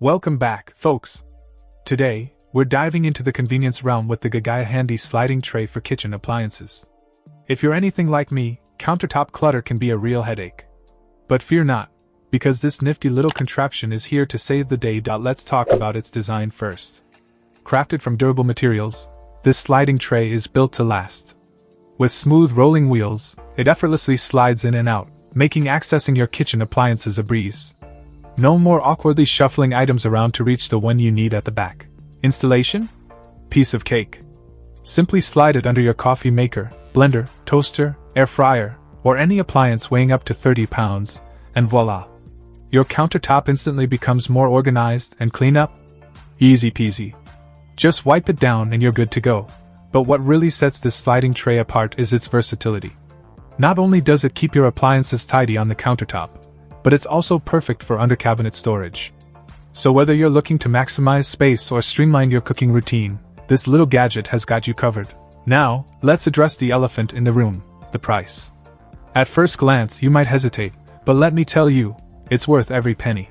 Welcome back, folks. Today, we're diving into the convenience realm with the GAGAYA handy sliding tray for kitchen appliances. If you're anything like me, countertop clutter can be a real headache. But fear not, because this nifty little contraption is here to save the day. Let's talk about its design first. Crafted from durable materials, this sliding tray is built to last. With smooth rolling wheels, it effortlessly slides in and out, making accessing your kitchen appliances a breeze. No more awkwardly shuffling items around to reach the one you need at the back. Installation? Piece of cake. Simply slide it under your coffee maker, blender, toaster, air fryer, or any appliance weighing up to 30 pounds, and voila! Your countertop instantly becomes more organized and clean up. Easy peasy. Just wipe it down and you're good to go. But what really sets this sliding tray apart is its versatility. Not only does it keep your appliances tidy on the countertop, but it's also perfect for under-cabinet storage. So whether you're looking to maximize space or streamline your cooking routine, this little gadget has got you covered. Now, let's address the elephant in the room, the price. At first glance, you might hesitate, but let me tell you, it's worth every penny.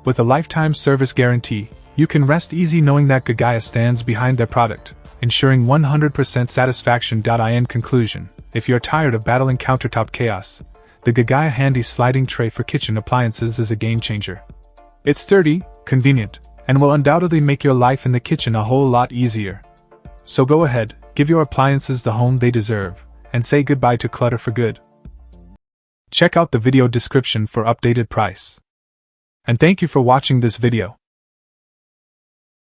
With a lifetime service guarantee, you can rest easy knowing that GAGAYA stands behind their product, ensuring 100% satisfaction. In conclusion, if you're tired of battling countertop chaos, the GAGAYA handy sliding tray for kitchen appliances is a game-changer. It's sturdy, convenient, and will undoubtedly make your life in the kitchen a whole lot easier. So go ahead, give your appliances the home they deserve, and say goodbye to clutter for good. Check out the video description for updated price. And thank you for watching this video.